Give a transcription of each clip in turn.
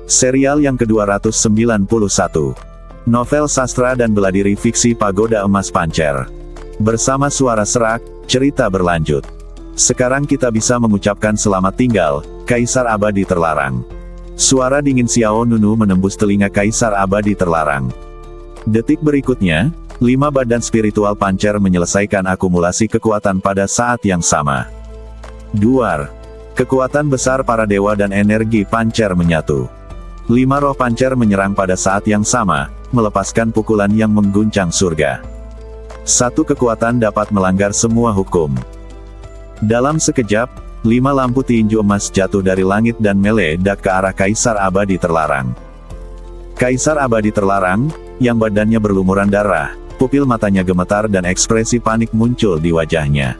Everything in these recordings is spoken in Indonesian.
Serial yang ke-291. Novel sastra dan bela diri fiksi Pagoda Emas Pancer. Bersama suara serak, cerita berlanjut. Sekarang kita bisa mengucapkan selamat tinggal, Kaisar Abadi Terlarang. Suara dingin Xiao Nunu menembus telinga Kaisar Abadi Terlarang. Detik berikutnya, 5 badan spiritual pancer menyelesaikan akumulasi kekuatan pada saat yang sama. Duar. Kekuatan besar para dewa dan energi pancer menyatu. 5 roh pancer menyerang pada saat yang sama, melepaskan pukulan yang mengguncang surga. Satu kekuatan dapat melanggar semua hukum. Dalam sekejap, 5 lampu tinju emas jatuh dari langit dan meledak ke arah Kaisar Abadi Terlarang. Kaisar Abadi Terlarang, yang badannya berlumuran darah, pupil matanya gemetar dan ekspresi panik muncul di wajahnya.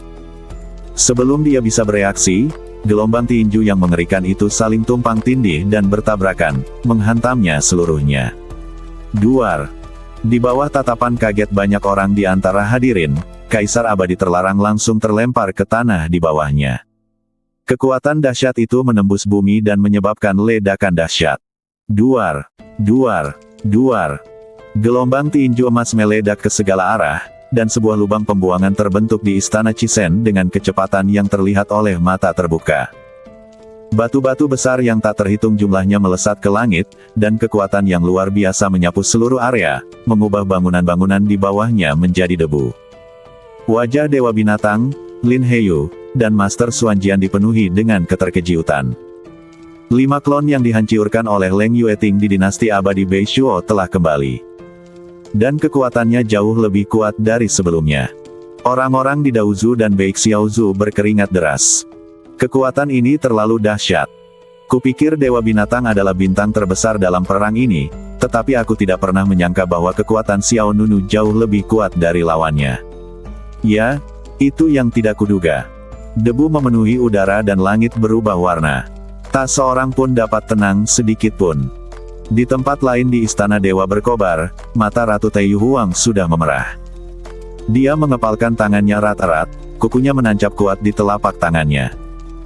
Sebelum dia bisa bereaksi, gelombang tinju yang mengerikan itu saling tumpang tindih dan bertabrakan, menghantamnya seluruhnya. Duar. Di bawah tatapan kaget banyak orang di antara hadirin, Kaisar Abadi Terlarang langsung terlempar ke tanah di bawahnya. Kekuatan dahsyat itu menembus bumi dan menyebabkan ledakan dahsyat. Duar, duar, duar. Gelombang tinju emas meledak ke segala arah, dan sebuah lubang pembuangan terbentuk di Istana Chisen dengan kecepatan yang terlihat oleh mata terbuka. Batu-batu besar yang tak terhitung jumlahnya melesat ke langit, dan kekuatan yang luar biasa menyapu seluruh area, mengubah bangunan-bangunan di bawahnya menjadi debu. Wajah Dewa Binatang, Lin Heyu, dan Master Xuanjian dipenuhi dengan keterkejutan. 5 klon yang dihancurkan oleh Leng Yueting di dinasti abadi Beishuo telah kembali. Dan kekuatannya jauh lebih kuat dari sebelumnya. Orang-orang di Daozu dan Beixiaozu berkeringat deras. Kekuatan ini terlalu dahsyat. Kupikir Dewa Binatang adalah bintang terbesar dalam perang ini, tetapi aku tidak pernah menyangka bahwa kekuatan Xiao Nunu jauh lebih kuat dari lawannya. Ya, itu yang tidak kuduga. Debu memenuhi udara dan langit berubah warna. Tak seorang pun dapat tenang sedikit pun. Di tempat lain di Istana Dewa berkobar, mata Ratu Taiyu Huang sudah memerah. Dia mengepalkan tangannya erat-erat, kukunya menancap kuat di telapak tangannya.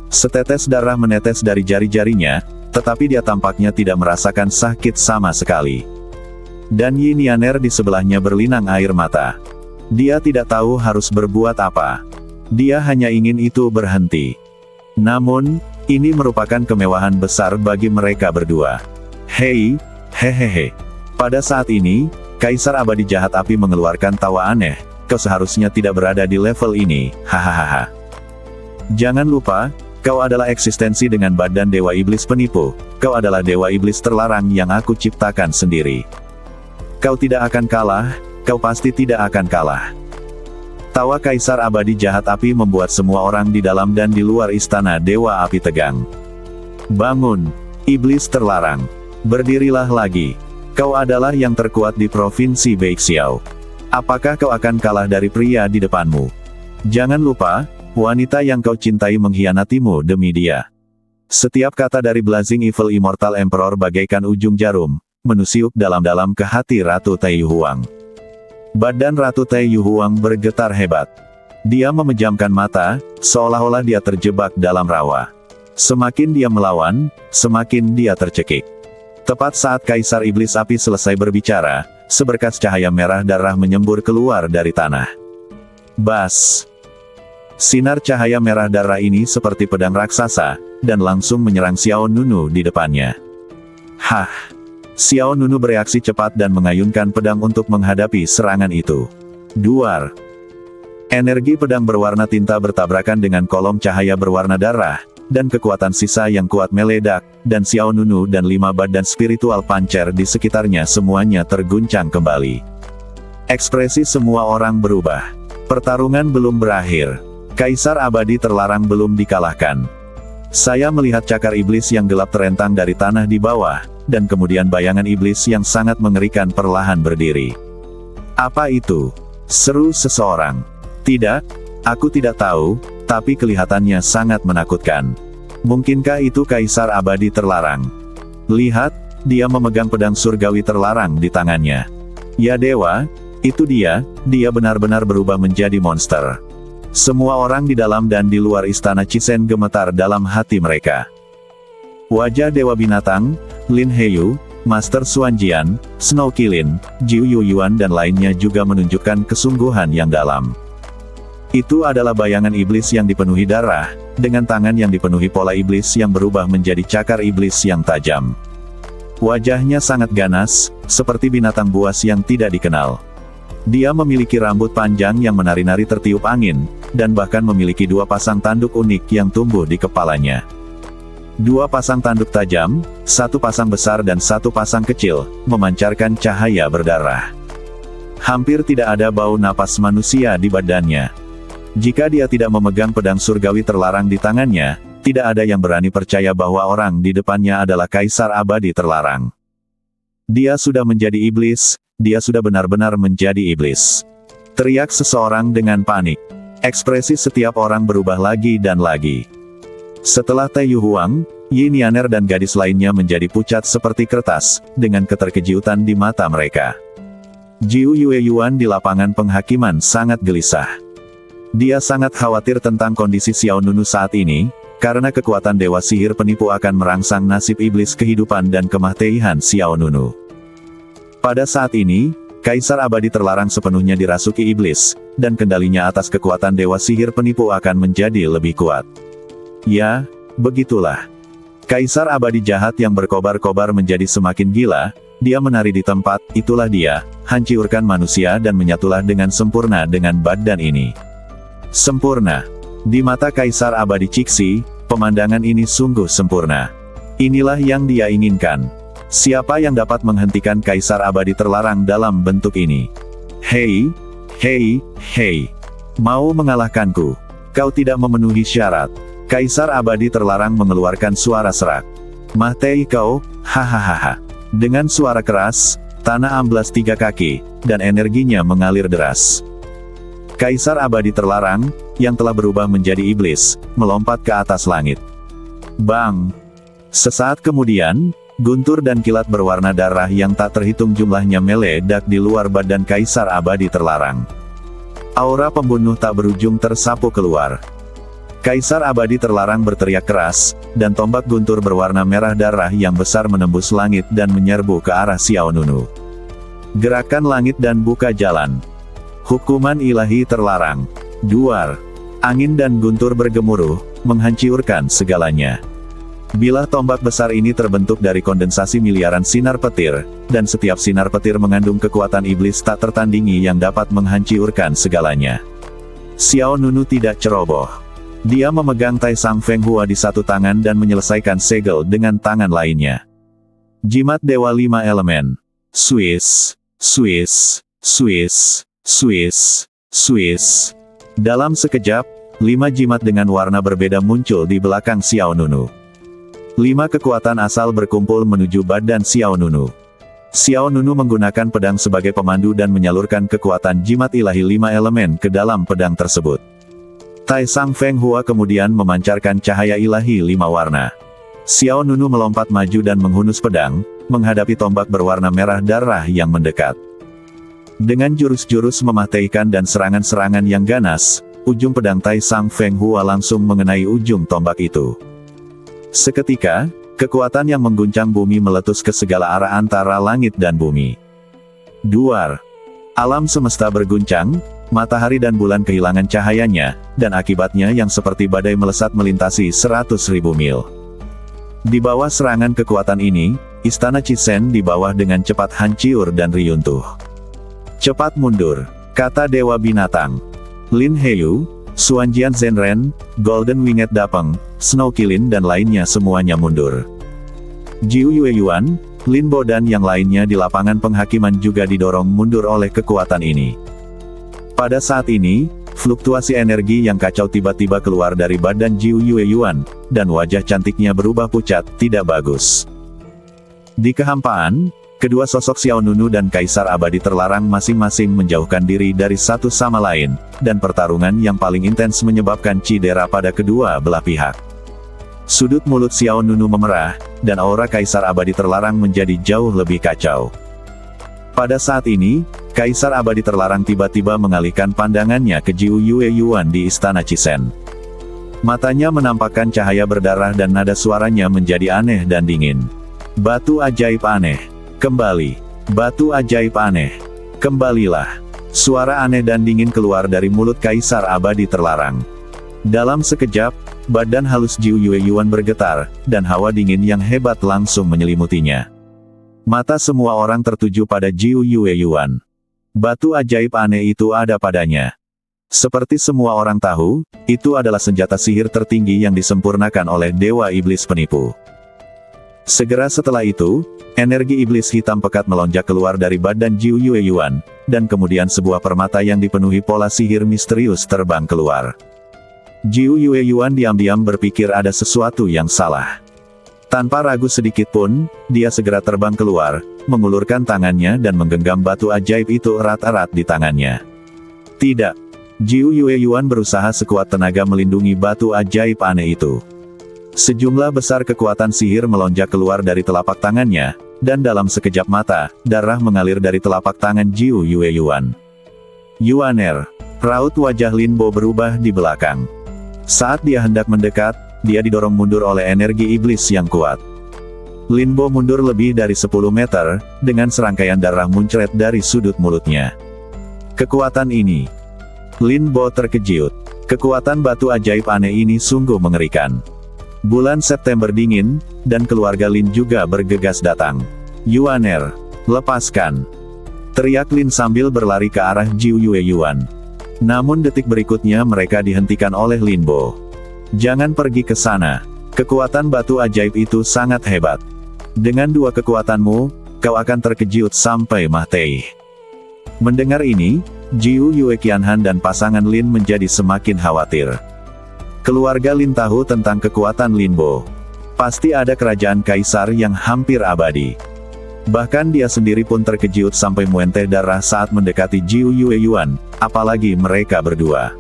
Setetes darah menetes dari jari-jarinya, tetapi dia tampaknya tidak merasakan sakit sama sekali. Dan Yin Yaner di sebelahnya berlinang air mata. Dia tidak tahu harus berbuat apa. Dia hanya ingin itu berhenti. Namun, ini merupakan kemewahan besar bagi mereka berdua. Hei, hehehe. Pada saat ini, Kaisar Abadi Jahat Api mengeluarkan tawa aneh. Kau seharusnya tidak berada di level ini, hahaha. Jangan lupa, kau adalah eksistensi dengan badan Dewa Iblis penipu. Kau adalah Dewa Iblis terlarang yang aku ciptakan sendiri. Kau tidak akan kalah, kau pasti tidak akan kalah. Tawa Kaisar Abadi Jahat Api membuat semua orang di dalam dan di luar Istana Dewa Api tegang. Bangun, Iblis terlarang. Berdirilah lagi. Kau adalah yang terkuat di Provinsi Beixiao. Apakah kau akan kalah dari pria di depanmu? Jangan lupa, wanita yang kau cintai mengkhianatimu demi dia. Setiap kata dari Blazing Evil Immortal Emperor bagaikan ujung jarum, menusuk dalam-dalam ke hati Ratu Taiyu Huang. Badan Ratu Taiyu Huang bergetar hebat. Dia memejamkan mata, seolah-olah dia terjebak dalam rawa. Semakin dia melawan, semakin dia tercekik. Tepat saat Kaisar Iblis Api selesai berbicara, seberkas cahaya merah darah menyembur keluar dari tanah. Bas! Sinar cahaya merah darah ini seperti pedang raksasa, dan langsung menyerang Xiao Nunu di depannya. Hah! Xiao Nunu bereaksi cepat dan mengayunkan pedang untuk menghadapi serangan itu. Duar! Energi pedang berwarna tinta bertabrakan dengan kolom cahaya berwarna darah, dan kekuatan sisa yang kuat meledak, dan Xiao Nunu dan 5 badan spiritual pancer di sekitarnya semuanya terguncang kembali. Ekspresi semua orang berubah. Pertarungan belum berakhir. Kaisar Abadi Terlarang belum dikalahkan. Saya melihat cakar iblis yang gelap terentang dari tanah di bawah, dan kemudian bayangan iblis yang sangat mengerikan perlahan berdiri. Apa itu? Seru seseorang. Tidak, aku tidak tahu, tapi kelihatannya sangat menakutkan. Mungkinkah itu Kaisar Abadi Terlarang? Lihat, dia memegang pedang surgawi terlarang di tangannya. Ya dewa, itu dia benar-benar berubah menjadi monster. Semua orang di dalam dan di luar Istana Chisen gemetar dalam hati mereka. Wajah Dewa Binatang, Lin Heyu, Master Xuanjian, Snow Qilin, Jiu Yuyuan dan lainnya juga menunjukkan kesungguhan yang dalam. Itu adalah bayangan iblis yang dipenuhi darah, dengan tangan yang dipenuhi pola iblis yang berubah menjadi cakar iblis yang tajam. Wajahnya sangat ganas, seperti binatang buas yang tidak dikenal. Dia memiliki rambut panjang yang menari-nari tertiup angin, dan bahkan memiliki 2 pasang tanduk unik yang tumbuh di kepalanya. 2 pasang tanduk tajam, 1 pasang besar dan 1 pasang kecil, memancarkan cahaya berdarah. Hampir tidak ada bau napas manusia di badannya. Jika dia tidak memegang pedang surgawi terlarang di tangannya, tidak ada yang berani percaya bahwa orang di depannya adalah kaisar abadi terlarang. Dia sudah menjadi iblis, dia sudah benar-benar menjadi iblis. Teriak seseorang dengan panik. Ekspresi setiap orang berubah lagi dan lagi. Setelah Taiyu Huang, Yi Nianer dan gadis lainnya menjadi pucat seperti kertas, dengan keterkejutan di mata mereka. Jiu Yueyuan di lapangan penghakiman sangat gelisah. Dia sangat khawatir tentang kondisi Xiao Nunu saat ini, karena kekuatan Dewa Sihir Penipu akan merangsang nasib iblis kehidupan dan kematian Xiao Nunu. Pada saat ini, Kaisar Abadi terlarang sepenuhnya dirasuki iblis, dan kendalinya atas kekuatan Dewa Sihir Penipu akan menjadi lebih kuat. Ya, begitulah. Kaisar abadi jahat yang berkobar-kobar menjadi semakin gila, dia menari di tempat, itulah dia, hancurkan manusia dan menyatulah dengan sempurna dengan badan ini. Sempurna. Di mata Kaisar abadi Cixi, pemandangan ini sungguh sempurna. Inilah yang dia inginkan. Siapa yang dapat menghentikan Kaisar abadi terlarang dalam bentuk ini? Hei, hei, hei. Mau mengalahkanku? Kau tidak memenuhi syarat. Kaisar abadi terlarang mengeluarkan suara serak. Mati kau, hahaha. Dengan suara keras, tanah amblas 3 kaki, dan energinya mengalir deras. Kaisar abadi terlarang, yang telah berubah menjadi iblis, melompat ke atas langit. Bang! Sesaat kemudian, guntur dan kilat berwarna darah yang tak terhitung jumlahnya meledak di luar badan Kaisar abadi terlarang. Aura pembunuh tak berujung tersapu keluar. Kaisar abadi terlarang berteriak keras, dan tombak guntur berwarna merah darah yang besar menembus langit dan menyerbu ke arah Xiao Nunu. Gerakan langit dan buka jalan. Hukuman ilahi terlarang. Duar. Angin dan guntur bergemuruh, menghancurkan segalanya. Bilah tombak besar ini terbentuk dari kondensasi miliaran sinar petir, dan setiap sinar petir mengandung kekuatan iblis tak tertandingi yang dapat menghancurkan segalanya. Xiao Nunu tidak ceroboh. Dia memegang Tai Sang Feng Hua di satu tangan dan menyelesaikan segel dengan tangan lainnya. Jimat Dewa 5 Elemen. Swiss, Swiss, Swiss, Swiss, Swiss. Dalam sekejap, 5 jimat dengan warna berbeda muncul di belakang Xiao Nunu. 5 kekuatan asal berkumpul menuju badan Xiao Nunu. Xiao Nunu menggunakan pedang sebagai pemandu dan menyalurkan kekuatan jimat ilahi 5 elemen ke dalam pedang tersebut. Tai Sang Feng Hua kemudian memancarkan cahaya ilahi 5 warna. Xiao Nunu melompat maju dan menghunus pedang, menghadapi tombak berwarna merah darah yang mendekat. Dengan jurus-jurus mematikan dan serangan-serangan yang ganas, ujung pedang Tai Sang Feng Hua langsung mengenai ujung tombak itu. Seketika, kekuatan yang mengguncang bumi meletus ke segala arah antara langit dan bumi. Duar. Alam semesta berguncang, matahari dan bulan kehilangan cahayanya, dan akibatnya yang seperti badai melesat melintasi 100.000 mil. Di bawah serangan kekuatan ini, Istana Chisen di bawah dengan cepat hancur dan riyuntuh. Cepat mundur, kata Dewa Binatang. Lin Heyu, Xuanjian Zhenren, Golden Winged Dapeng, Snow Qilin dan lainnya semuanya mundur. Jiu Yueyuan, Lin Bo dan yang lainnya di lapangan penghakiman juga didorong mundur oleh kekuatan ini. Pada saat ini, fluktuasi energi yang kacau tiba-tiba keluar dari badan Jiu Yueyuan, dan wajah cantiknya berubah pucat, tidak bagus. Di kehampaan, kedua sosok Xiao Nunu dan Kaisar Abadi terlarang masing-masing menjauhkan diri dari satu sama lain, dan pertarungan yang paling intens menyebabkan cedera pada kedua belah pihak. Sudut mulut Xiao Nunu memerah, dan aura Kaisar Abadi terlarang menjadi jauh lebih kacau. Pada saat ini, Kaisar Abadi terlarang tiba-tiba mengalihkan pandangannya ke Jiu Yueyuan di Istana Chisen. Matanya menampakkan cahaya berdarah dan nada suaranya menjadi aneh dan dingin. Batu ajaib aneh. Kembali. Batu ajaib aneh. Kembalilah. Suara aneh dan dingin keluar dari mulut Kaisar Abadi Terlarang. Dalam sekejap, badan halus Jiu Yue Yuan bergetar, dan hawa dingin yang hebat langsung menyelimutinya. Mata semua orang tertuju pada Jiu Yue Yuan. Batu ajaib aneh itu ada padanya. Seperti semua orang tahu, itu adalah senjata sihir tertinggi yang disempurnakan oleh Dewa Iblis Penipu. Segera setelah itu, energi iblis hitam pekat melonjak keluar dari badan Jiu Yue Yuan, dan kemudian sebuah permata yang dipenuhi pola sihir misterius terbang keluar. Jiu Yue Yuan diam-diam berpikir ada sesuatu yang salah. Tanpa ragu sedikit pun, dia segera terbang keluar, mengulurkan tangannya dan menggenggam batu ajaib itu erat-erat di tangannya. Tidak. Jiu Yue Yuan berusaha sekuat tenaga melindungi batu ajaib aneh itu. Sejumlah besar kekuatan sihir melonjak keluar dari telapak tangannya, dan dalam sekejap mata, darah mengalir dari telapak tangan Jiu Yue Yuan. Yuaner. Raut wajah Lin Bo berubah di belakang. Saat dia hendak mendekat, dia didorong mundur oleh energi iblis yang kuat. Lin Bo mundur lebih dari 10 meter, dengan serangkaian darah muncrat dari sudut mulutnya. Kekuatan ini. Lin Bo terkejut. Kekuatan batu ajaib aneh ini sungguh mengerikan. Bulan September dingin, dan keluarga Lin juga bergegas datang. Yuaner, lepaskan! Teriak Lin sambil berlari ke arah Jiu Yue Yuan. Namun detik berikutnya mereka dihentikan oleh Lin Bo. Jangan pergi ke sana. Kekuatan batu ajaib itu sangat hebat. Dengan dua kekuatanmu, kau akan terkejut sampai mati. Mendengar ini, Jiu Yue Qianhan dan pasangan Lin menjadi semakin khawatir. Keluarga Lin tahu tentang kekuatan Lin Bo. Pasti ada kerajaan kaisar yang hampir abadi. Bahkan dia sendiri pun terkejut sampai muntah darah saat mendekati Jiu Yue Yuan, apalagi mereka berdua.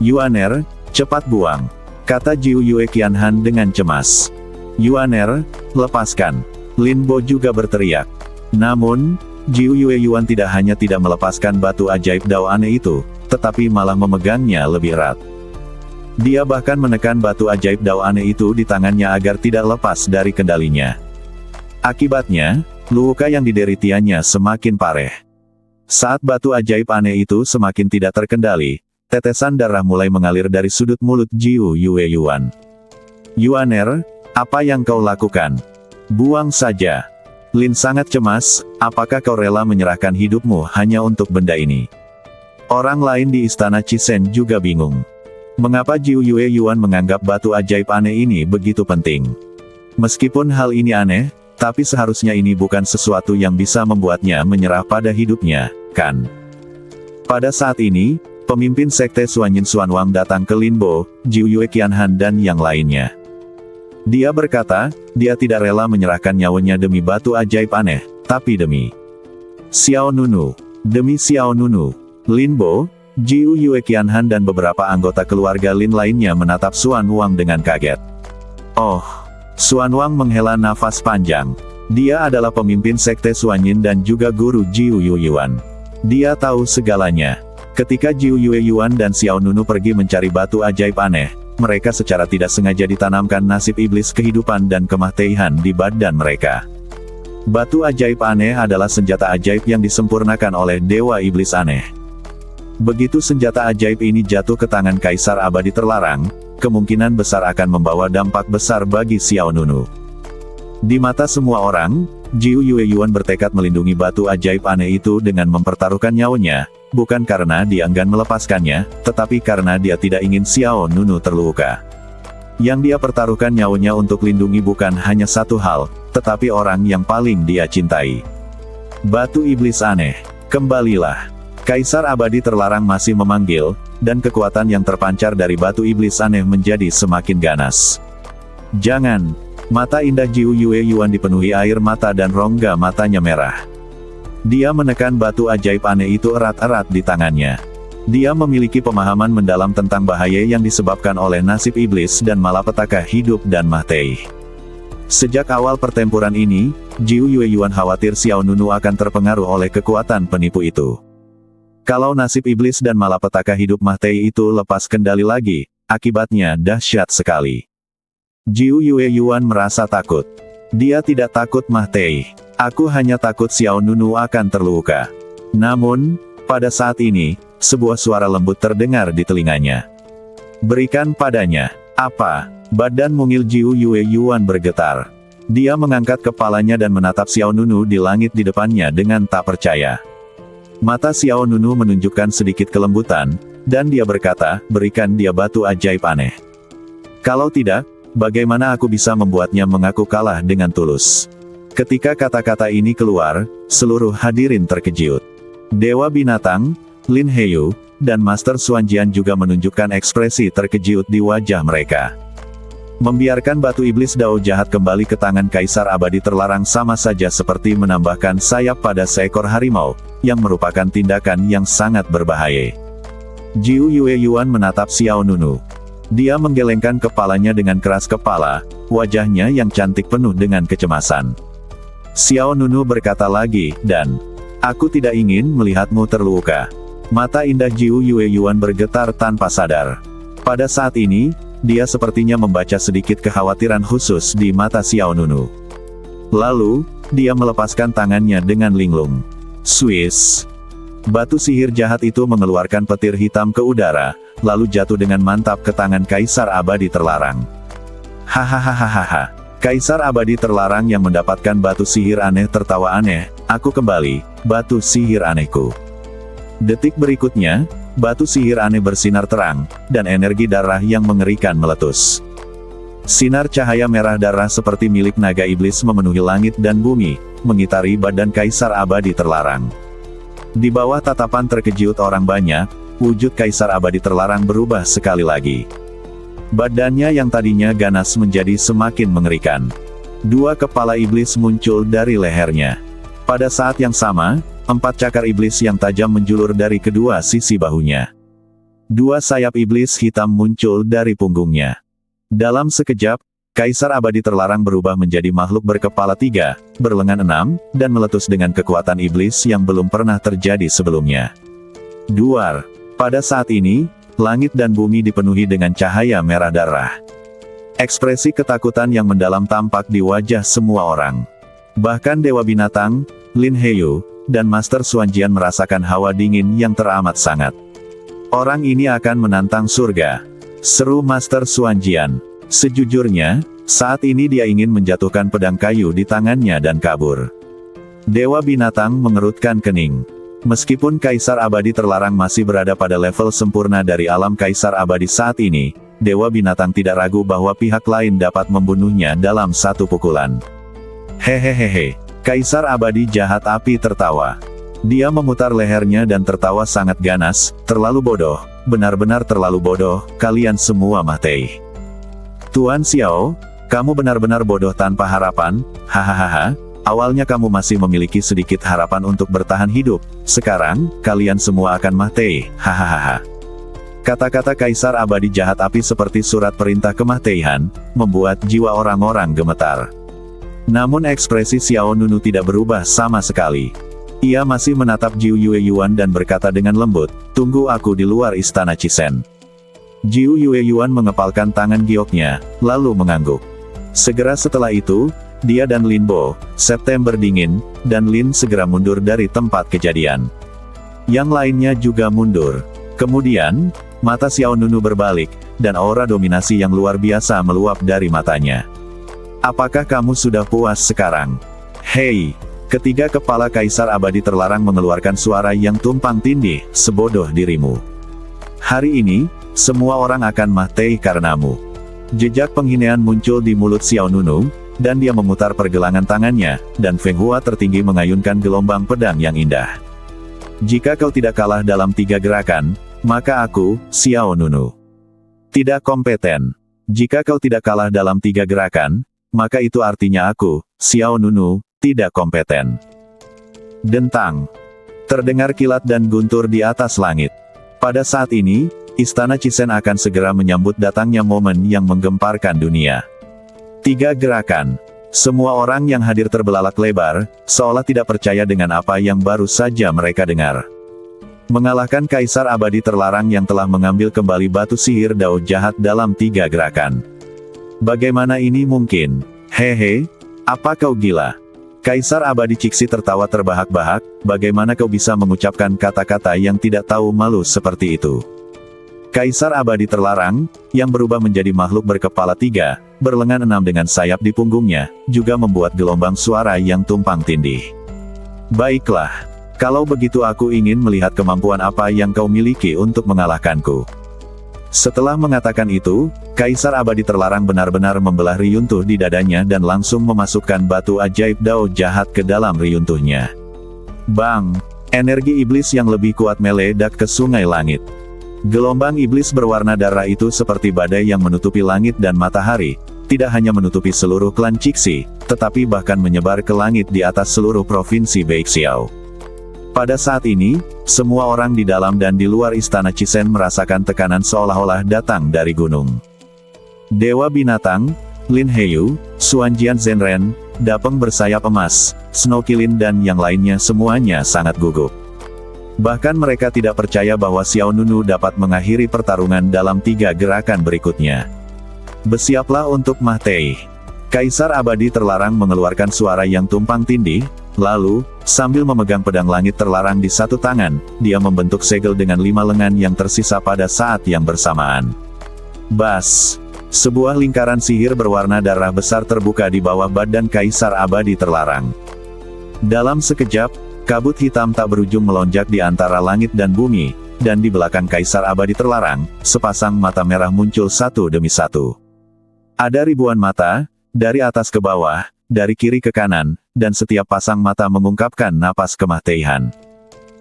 Yuaner, cepat buang, kata Jiu Yue Qianhan dengan cemas. Yuaner, lepaskan. Lin Bo juga berteriak. Namun, Jiu Yue Yuan tidak hanya tidak melepaskan batu ajaib dao aneh itu, tetapi malah memegangnya lebih erat. Dia bahkan menekan batu ajaib dao aneh itu di tangannya agar tidak lepas dari kendalinya. Akibatnya, luka yang dideritianya semakin parah. Saat batu ajaib aneh itu semakin tidak terkendali, tetesan darah mulai mengalir dari sudut mulut Jiu Yue Yuan. Yuaner, apa yang kau lakukan? Buang saja. Lin sangat cemas, apakah kau rela menyerahkan hidupmu hanya untuk benda ini? Orang lain di istana Qisen juga bingung. Mengapa Jiu Yue Yuan menganggap batu ajaib aneh ini begitu penting? Meskipun hal ini aneh, tapi seharusnya ini bukan sesuatu yang bisa membuatnya menyerah pada hidupnya, kan? Pada saat ini, pemimpin sekte Suanyin Xuanwang datang ke Lin Bo, Jiu Yue Qianhan dan yang lainnya. Dia berkata, dia tidak rela menyerahkan nyawanya demi batu ajaib aneh, tapi demi Xiao Nunu. Demi Xiao Nunu. Lin Bo, Jiu Yue Qianhan dan beberapa anggota keluarga Lin lainnya menatap Xuanwang dengan kaget. Oh, Xuanwang menghela nafas panjang. Dia adalah pemimpin sekte Suanyin dan juga guru Jiu Yue Yuan. Dia tahu segalanya. Ketika Jiu Yue Yuan dan Xiao Nunu pergi mencari batu ajaib aneh, mereka secara tidak sengaja ditanamkan nasib iblis kehidupan dan kematian di badan mereka. Batu ajaib aneh adalah senjata ajaib yang disempurnakan oleh Dewa Iblis Aneh. Begitu senjata ajaib ini jatuh ke tangan Kaisar Abadi Terlarang, kemungkinan besar akan membawa dampak besar bagi Xiao Nunu. Di mata semua orang, Jiu Yue Yuan bertekad melindungi batu ajaib aneh itu dengan mempertaruhkan nyawanya, bukan karena dia enggan melepaskannya, tetapi karena dia tidak ingin Xiao Nunu terluka. Yang dia pertaruhkan nyawanya untuk lindungi bukan hanya satu hal, tetapi orang yang paling dia cintai. Batu iblis aneh, kembalilah. Kaisar Abadi Terlarang masih memanggil, dan kekuatan yang terpancar dari batu iblis aneh menjadi semakin ganas. Jangan. Mata indah Jiu Yue Yuan dipenuhi air mata dan rongga matanya merah. Dia menekan batu ajaib aneh itu erat-erat di tangannya. Dia memiliki pemahaman mendalam tentang bahaya yang disebabkan oleh nasib iblis dan malapetaka hidup dan mati. Sejak awal pertempuran ini, Jiu Yue Yuan khawatir Xiao Nunu akan terpengaruh oleh kekuatan penipu itu. Kalau nasib iblis dan malapetaka hidup mati itu lepas kendali lagi, akibatnya dahsyat sekali. Jiu Yue Yuan merasa takut. Dia tidak takut Ma Tei. Aku hanya takut Xiao Nunu akan terluka. Namun, pada saat ini, sebuah suara lembut terdengar di telinganya. Berikan padanya. Apa? Badan mungil Jiu Yue Yuan bergetar. Dia mengangkat kepalanya dan menatap Xiao Nunu di langit di depannya dengan tak percaya. Mata Xiao Nunu menunjukkan sedikit kelembutan, dan dia berkata, berikan dia batu ajaib aneh. Kalau tidak, bagaimana aku bisa membuatnya mengaku kalah dengan tulus? Ketika kata-kata ini keluar, seluruh hadirin terkejut. Dewa Binatang, Lin Heyu, dan Master Xuanjian juga menunjukkan ekspresi terkejut di wajah mereka. Membiarkan batu iblis Dao jahat kembali ke tangan Kaisar Abadi terlarang sama saja seperti menambahkan sayap pada seekor harimau, yang merupakan tindakan yang sangat berbahaya. Jiu Yue Yuan menatap Xiao Nunu. Dia menggelengkan kepalanya dengan keras kepala, wajahnya yang cantik penuh dengan kecemasan. Xiao Nunu berkata lagi, dan, aku tidak ingin melihatmu terluka. Mata indah Jiu Yue Yuan bergetar tanpa sadar. Pada saat ini, dia sepertinya membaca sedikit kekhawatiran khusus di mata Xiao Nunu. Lalu, dia melepaskan tangannya dengan linglung. Swiss. Batu sihir jahat itu mengeluarkan petir hitam ke udara, lalu jatuh dengan mantap ke tangan Kaisar Abadi terlarang. Hahaha. Kaisar Abadi terlarang yang mendapatkan batu sihir aneh tertawa aneh, aku kembali, batu sihir anehku. Detik berikutnya, batu sihir aneh bersinar terang, dan energi darah yang mengerikan meletus. Sinar cahaya merah darah seperti milik naga iblis memenuhi langit dan bumi, mengitari badan Kaisar Abadi terlarang. Di bawah tatapan terkejut orang banyak, wujud Kaisar Abadi terlarang berubah sekali lagi. Badannya yang tadinya ganas menjadi semakin mengerikan. Dua kepala iblis muncul dari lehernya. Pada saat yang sama, 4 cakar iblis yang tajam menjulur dari kedua sisi bahunya. 2 sayap iblis hitam muncul dari punggungnya. Dalam sekejap, Kaisar Abadi terlarang berubah menjadi makhluk berkepala 3, berlengan 6, dan meletus dengan kekuatan iblis yang belum pernah terjadi sebelumnya. Duar. Pada saat ini, langit dan bumi dipenuhi dengan cahaya merah darah. Ekspresi ketakutan yang mendalam tampak di wajah semua orang. Bahkan Dewa Binatang, Lin Heyu, dan Master Xuanjian merasakan hawa dingin yang teramat sangat. Orang ini akan menantang surga. Seru Master Xuanjian. Sejujurnya, saat ini dia ingin menjatuhkan pedang kayu di tangannya dan kabur. Dewa Binatang mengerutkan kening. Meskipun Kaisar Abadi terlarang masih berada pada level sempurna dari alam Kaisar Abadi saat ini, Dewa Binatang tidak ragu bahwa pihak lain dapat membunuhnya dalam satu pukulan. Hehehehe. Kaisar Abadi jahat api tertawa. Dia memutar lehernya dan tertawa sangat ganas, terlalu bodoh, benar-benar terlalu bodoh, kalian semua Ma Tei. Tuan Xiao, kamu benar-benar bodoh tanpa harapan, hahaha, awalnya kamu masih memiliki sedikit harapan untuk bertahan hidup, sekarang, kalian semua akan Ma Tei, hahaha. Kata-kata Kaisar Abadi jahat api seperti surat perintah kematian, membuat jiwa orang-orang gemetar. Namun ekspresi Xiao Nunu tidak berubah sama sekali. Ia masih menatap Jiu Yue Yuan dan berkata dengan lembut, tunggu aku di luar istana Qisen. Jiu Yue Yuan mengepalkan tangan gioknya, lalu mengangguk. Segera setelah itu, dia dan Lin Bo, September dingin, dan Lin segera mundur dari tempat kejadian. Yang lainnya juga mundur. Kemudian, mata Xiao Nunu berbalik, dan aura dominasi yang luar biasa meluap dari matanya. Apakah kamu sudah puas sekarang? Hei! Ketiga kepala Kaisar Abadi terlarang mengeluarkan suara yang tumpang tindih, sebodoh dirimu. Hari ini, semua orang akan Ma Tei karenamu. Jejak penghinaan muncul di mulut Xiao Nunu, dan dia memutar pergelangan tangannya, dan Feng Hua tertinggi mengayunkan gelombang pedang yang indah. Jika kau tidak kalah dalam 3 gerakan, maka aku, Xiao Nunu, tidak kompeten. Jika kau tidak kalah dalam 3 gerakan, maka itu artinya aku, Xiao Nunu, tidak kompeten. Dentang. Terdengar kilat dan guntur di atas langit. Pada saat ini, Istana Qisen akan segera menyambut datangnya momen yang menggemparkan dunia. 3 gerakan. Semua orang yang hadir terbelalak lebar, seolah tidak percaya dengan apa yang baru saja mereka dengar. mengalahkan Kaisar Abadi Terlarang yang telah mengambil kembali batu sihir Dao Jahat dalam 3 gerakan. Bagaimana ini mungkin? Hehe, apa kau gila? Kaisar Abadi Cixi tertawa terbahak-bahak, bagaimana kau bisa mengucapkan kata-kata yang tidak tahu malu seperti itu? Kaisar Abadi Terlarang, yang berubah menjadi makhluk berkepala 3, berlengan 6 dengan sayap di punggungnya, juga membuat gelombang suara yang tumpang tindih. Baiklah, kalau begitu aku ingin melihat kemampuan apa yang kau miliki untuk mengalahkanku. Setelah mengatakan itu, Kaisar Abadi Terlarang benar-benar membelah riyuntuh di dadanya dan langsung memasukkan batu ajaib Dao Jahat ke dalam riyuntuhnya. Bang! Energi iblis yang lebih kuat meledak ke sungai langit. Gelombang iblis berwarna darah itu seperti badai yang menutupi langit dan matahari, tidak hanya menutupi seluruh klan Cixi, tetapi bahkan menyebar ke langit di atas seluruh provinsi Beixiao. Pada saat ini, semua orang di dalam dan di luar istana Cisen merasakan tekanan seolah-olah datang dari gunung. Dewa Binatang, Lin Heyu, Xuanjian Zhenren, Dapeng bersayap emas, Snow Kilin dan yang lainnya semuanya sangat gugup. Bahkan mereka tidak percaya bahwa Xiao Nunu dapat mengakhiri pertarungan dalam 3 gerakan berikutnya. Bersiaplah untuk Mahtei. Kaisar Abadi Terlarang mengeluarkan suara yang tumpang tindih, lalu, sambil memegang pedang langit terlarang di satu tangan, dia membentuk segel dengan 5 lengan yang tersisa pada saat yang bersamaan. Bas! Sebuah lingkaran sihir berwarna darah besar terbuka di bawah badan Kaisar Abadi Terlarang. Dalam sekejap, kabut hitam tak berujung melonjak di antara langit dan bumi, dan di belakang Kaisar Abadi Terlarang, sepasang mata merah muncul satu demi satu. Ada ribuan mata, dari atas ke bawah, dari kiri ke kanan, dan setiap pasang mata mengungkapkan napas kematian.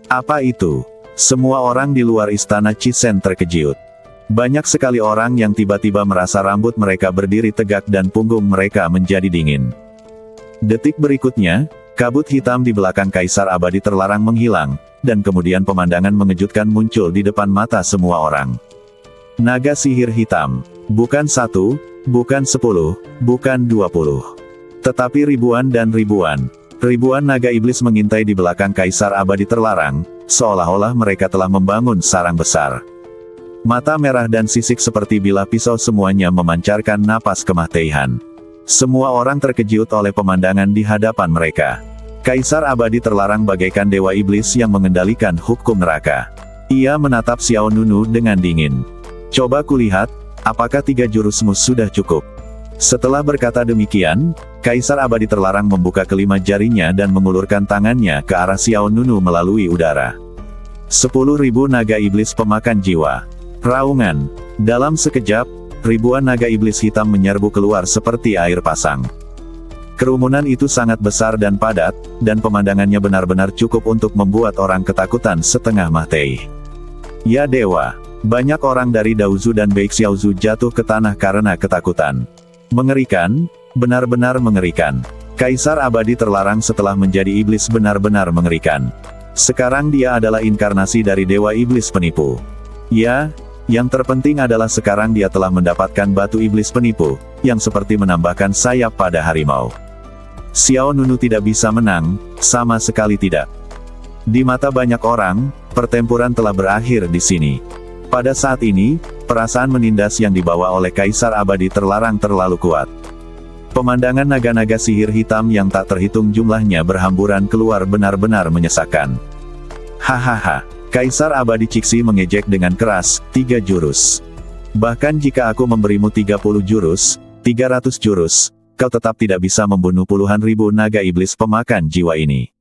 Apa itu? Semua orang di luar istana Cisen terkejut. Banyak sekali orang yang tiba-tiba merasa rambut mereka berdiri tegak dan punggung mereka menjadi dingin. Detik berikutnya, kabut hitam di belakang Kaisar Abadi Terlarang menghilang, dan kemudian pemandangan mengejutkan muncul di depan mata semua orang. Naga sihir hitam. Bukan 1, bukan 10, bukan 20. Tetapi ribuan dan ribuan. Ribuan naga iblis mengintai di belakang Kaisar Abadi Terlarang, seolah-olah mereka telah membangun sarang besar. Mata merah dan sisik seperti bilah pisau semuanya memancarkan napas kematian. Semua orang terkejut oleh pemandangan di hadapan mereka. Kaisar Abadi Terlarang bagaikan dewa iblis yang mengendalikan hukum neraka. Ia menatap Xiao Nunu dengan dingin. Coba kulihat, apakah 3 jurusmu sudah cukup? Setelah berkata demikian, Kaisar Abadi Terlarang membuka kelima jarinya dan mengulurkan tangannya ke arah Xiao Nunu melalui udara. 10.000 naga iblis pemakan jiwa. Raungan. Dalam sekejap, ribuan naga iblis hitam menyerbu keluar seperti air pasang. Kerumunan itu sangat besar dan padat, dan pemandangannya benar-benar cukup untuk membuat orang ketakutan setengah mati. Ya dewa, banyak orang dari Daozu dan Beixiaozu jatuh ke tanah karena ketakutan. Mengerikan, benar-benar mengerikan. Kaisar Abadi Terlarang setelah menjadi iblis benar-benar mengerikan. Sekarang dia adalah inkarnasi dari dewa iblis penipu. Ya, yang terpenting adalah sekarang dia telah mendapatkan batu iblis penipu, yang seperti menambahkan sayap pada harimau. Xiao Nunu tidak bisa menang, sama sekali tidak. Di mata banyak orang, pertempuran telah berakhir di sini. Pada saat ini, perasaan menindas yang dibawa oleh Kaisar Abadi Terlarang terlalu kuat. Pemandangan naga-naga sihir hitam yang tak terhitung jumlahnya berhamburan keluar benar-benar menyesakkan. Hahaha. Kaisar Abadi Cixi mengejek dengan keras, 3 jurus. Bahkan jika aku memberimu 30 jurus, 300 jurus, kau tetap tidak bisa membunuh puluhan ribu naga iblis pemakan jiwa ini.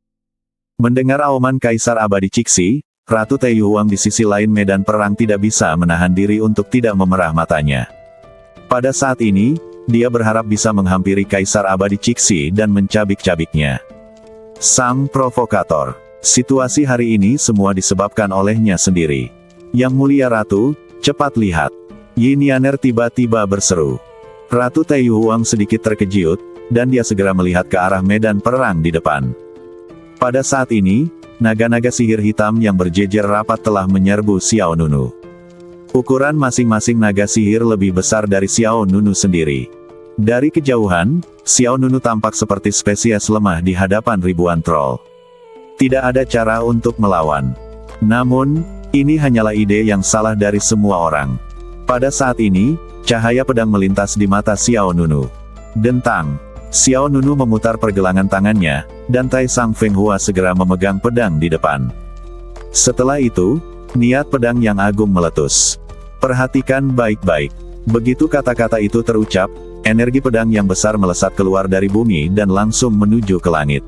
Mendengar auman Kaisar Abadi Cixi, Ratu Taiyuhuang di sisi lain medan perang tidak bisa menahan diri untuk tidak memerah matanya. Pada saat ini, dia berharap bisa menghampiri Kaisar Abadi Cixi dan mencabik-cabiknya. Sang provokator. Situasi hari ini semua disebabkan olehnya sendiri. Yang mulia Ratu, cepat lihat. Yin Yaner tiba-tiba berseru. Ratu Taiyuhuang sedikit terkejut, dan dia segera melihat ke arah medan perang di depan. Pada saat ini, naga-naga sihir hitam yang berjejer rapat telah menyerbu Xiao Nunu. Ukuran masing-masing naga sihir lebih besar dari Xiao Nunu sendiri. Dari kejauhan, Xiao Nunu tampak seperti spesies lemah di hadapan ribuan troll. Tidak ada cara untuk melawan. Namun, ini hanyalah ide yang salah dari semua orang. Pada saat ini, cahaya pedang melintas di mata Xiao Nunu. Dentang. Xiao Nunu memutar pergelangan tangannya, dan Tai Sang Feng Hua segera memegang pedang di depan. Setelah itu, niat pedang yang agung meletus. Perhatikan baik-baik. Begitu kata-kata itu terucap, energi pedang yang besar melesat keluar dari bumi dan langsung menuju ke langit.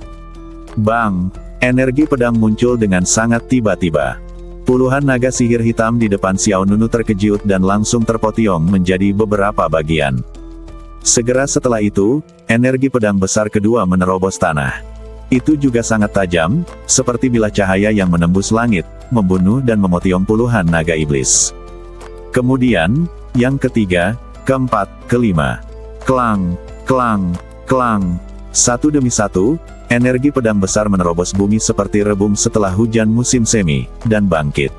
Bang! Energi pedang muncul dengan sangat tiba-tiba. Puluhan naga sihir hitam di depan Xiao Nunu terkejut dan langsung terpotiong menjadi beberapa bagian. Segera setelah itu, energi pedang besar kedua menerobos tanah. Itu juga sangat tajam, seperti bilah cahaya yang menembus langit, membunuh dan memotiong puluhan naga iblis. Kemudian, yang ketiga, keempat, kelima. Klang, klang, klang. Satu demi satu, energi pedang besar menerobos bumi seperti rebung setelah hujan musim semi, dan bangkit.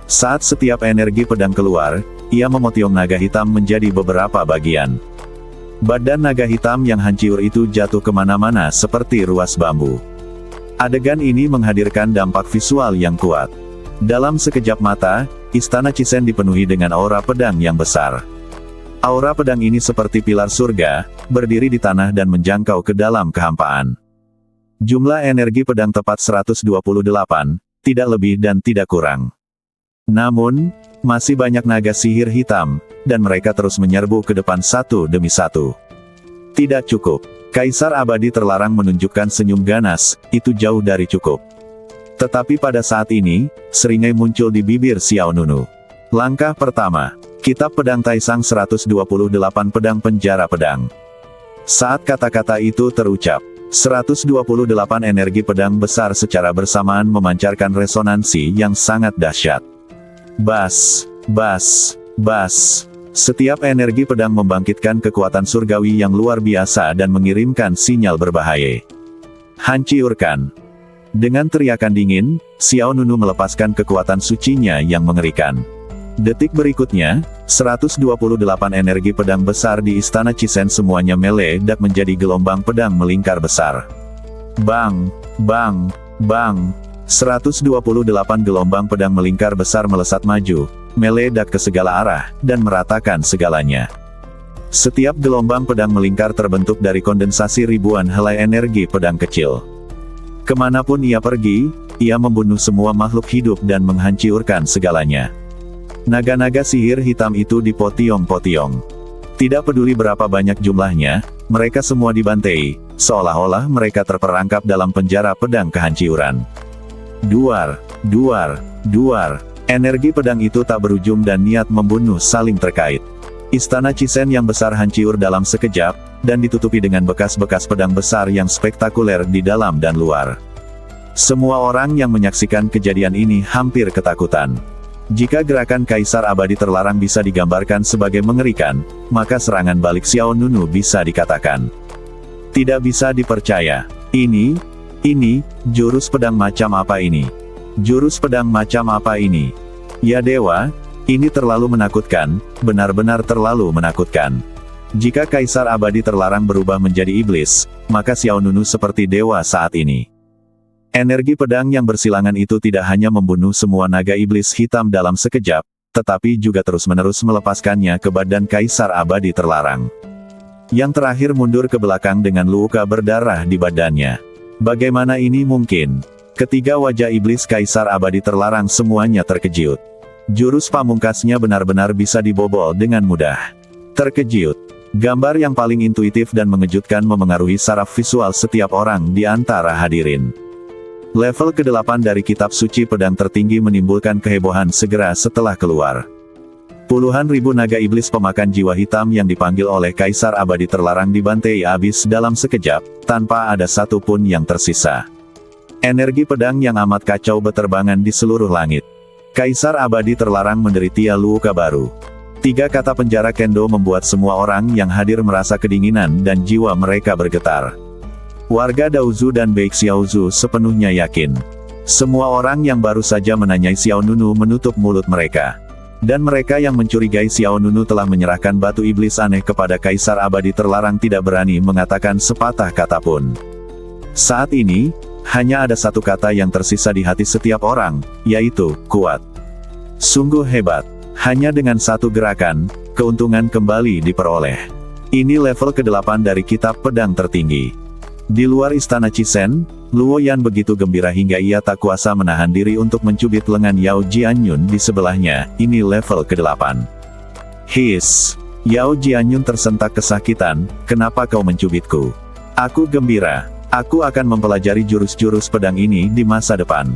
Saat setiap energi pedang keluar, ia memotiong naga hitam menjadi beberapa bagian. Badan naga hitam yang hancur itu jatuh kemana-mana seperti ruas bambu. Adegan ini menghadirkan dampak visual yang kuat. Dalam sekejap mata, Istana Chisen dipenuhi dengan aura pedang yang besar. Aura pedang ini seperti pilar surga, berdiri di tanah dan menjangkau ke dalam kehampaan. Jumlah energi pedang tepat 128, tidak lebih dan tidak kurang. Namun, masih banyak naga sihir hitam, dan mereka terus menyerbu ke depan satu demi satu. Tidak cukup. Kaisar Abadi terlarang menunjukkan senyum ganas, itu jauh dari cukup. Tetapi pada saat ini, seringai muncul di bibir Xiao Nunu. Langkah pertama, Kitab Pedang Taisang 128 Pedang Penjara Pedang. Saat kata-kata itu terucap, 128 energi pedang besar secara bersamaan memancarkan resonansi yang sangat dahsyat. Bas, bas, bas. Setiap energi pedang membangkitkan kekuatan surgawi yang luar biasa dan mengirimkan sinyal berbahaya. Hancurkan. Dengan teriakan dingin, Xiao Nunu melepaskan kekuatan sucinya yang mengerikan. Detik berikutnya, 128 energi pedang besar di Istana Chisen semuanya meledak menjadi gelombang pedang melingkar besar. Bang, bang, bang. 128 gelombang pedang melingkar besar melesat maju, meledak ke segala arah, dan meratakan segalanya. Setiap gelombang pedang melingkar terbentuk dari kondensasi ribuan helai energi pedang kecil. Kemanapun ia pergi, ia membunuh semua makhluk hidup dan menghancurkan segalanya. Naga-naga sihir hitam itu dipotiong-potiong. Tidak peduli berapa banyak jumlahnya, mereka semua dibantai, seolah-olah mereka terperangkap dalam penjara pedang kehancuran. Duar, duar, duar. Energi pedang itu tak berujung dan niat membunuh saling terkait. Istana Chisen yang besar hancur dalam sekejap, dan ditutupi dengan bekas-bekas pedang besar yang spektakuler di dalam dan luar. Semua orang yang menyaksikan kejadian ini hampir ketakutan. Jika gerakan Kaisar Abadi terlarang bisa digambarkan sebagai mengerikan, maka serangan balik Xiao Nunu bisa dikatakan tidak bisa dipercaya. Ini, jurus pedang macam apa ini? Jurus pedang macam apa ini? Ya dewa, ini terlalu menakutkan, benar-benar terlalu menakutkan. Jika Kaisar Abadi terlarang berubah menjadi iblis, maka Xiao Nunu seperti dewa saat ini. Energi pedang yang bersilangan itu tidak hanya membunuh semua naga iblis hitam dalam sekejap, tetapi juga terus-menerus melepaskannya ke badan Kaisar Abadi terlarang. Yang terakhir mundur ke belakang dengan luka berdarah di badannya. Bagaimana ini mungkin? Ketiga wajah iblis Kaisar Abadi terlarang semuanya terkejut. Jurus pamungkasnya benar-benar bisa dibobol dengan mudah. Terkejut. Gambar yang paling intuitif dan mengejutkan memengaruhi saraf visual setiap orang di antara hadirin. Level ke-8 dari kitab suci pedang tertinggi menimbulkan kehebohan segera setelah keluar. Puluhan ribu naga iblis pemakan jiwa hitam yang dipanggil oleh Kaisar Abadi terlarang dibantai habis dalam sekejap, tanpa ada satu pun yang tersisa. Energi pedang yang amat kacau beterbangan di seluruh langit. Kaisar Abadi terlarang menderita luka baru. 3 kata penjara kendo membuat semua orang yang hadir merasa kedinginan dan jiwa mereka bergetar. Warga Daozu dan Baek Xiaozu sepenuhnya yakin. Semua orang yang baru saja menanyai Xiao Nunu menutup mulut mereka. Dan mereka yang mencurigai Xiao Nunu telah menyerahkan batu iblis aneh kepada Kaisar Abadi terlarang tidak berani mengatakan sepatah kata pun. Saat ini, Hanya ada satu kata yang tersisa di hati setiap orang, yaitu, kuat. Sungguh hebat. Hanya dengan satu gerakan, keuntungan kembali diperoleh. Ini level ke-8 dari kitab pedang tertinggi. Di luar istana Chisen, Luo Yan begitu gembira hingga ia tak kuasa menahan diri untuk mencubit lengan Yao Jianyun di sebelahnya. Ini level ke-8. His. Yao Jianyun tersentak kesakitan. Kenapa kau mencubitku? Aku gembira. Aku akan mempelajari jurus-jurus pedang ini di masa depan.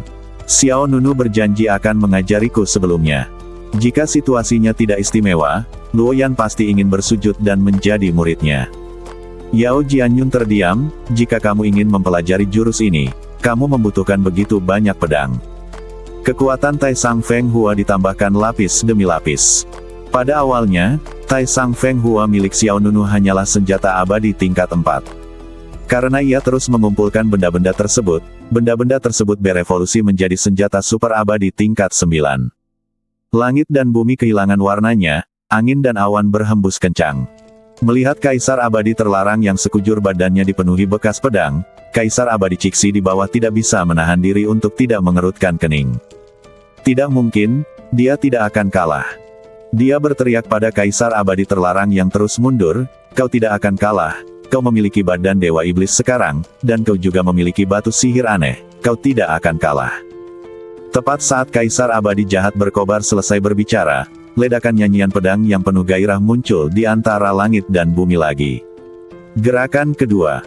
Xiao Nunu berjanji akan mengajariku sebelumnya. Jika situasinya tidak istimewa, Luo Yan pasti ingin bersujud dan menjadi muridnya. Yao Jianyun terdiam. Jika kamu ingin mempelajari jurus ini, kamu membutuhkan begitu banyak pedang. Kekuatan Tai Sang Feng Hua ditambahkan lapis demi lapis. Pada awalnya, Tai Sang Feng Hua milik Xiao Nunu hanyalah senjata abadi tingkat 4. Karena ia terus mengumpulkan benda-benda tersebut berevolusi menjadi senjata super abadi tingkat 9. Langit dan bumi kehilangan warnanya, angin dan awan berhembus kencang. Melihat Kaisar Abadi terlarang yang sekujur badannya dipenuhi bekas pedang, Kaisar Abadi Cixi di bawah tidak bisa menahan diri untuk tidak mengerutkan kening. Tidak mungkin, dia tidak akan kalah. Dia berteriak pada Kaisar Abadi terlarang yang terus mundur, kau tidak akan kalah. Kau memiliki badan Dewa Iblis sekarang, dan kau juga memiliki batu sihir aneh, kau tidak akan kalah. Tepat saat Kaisar Abadi jahat berkobar selesai berbicara, ledakan nyanyian pedang yang penuh gairah muncul di antara langit dan bumi lagi. Gerakan kedua.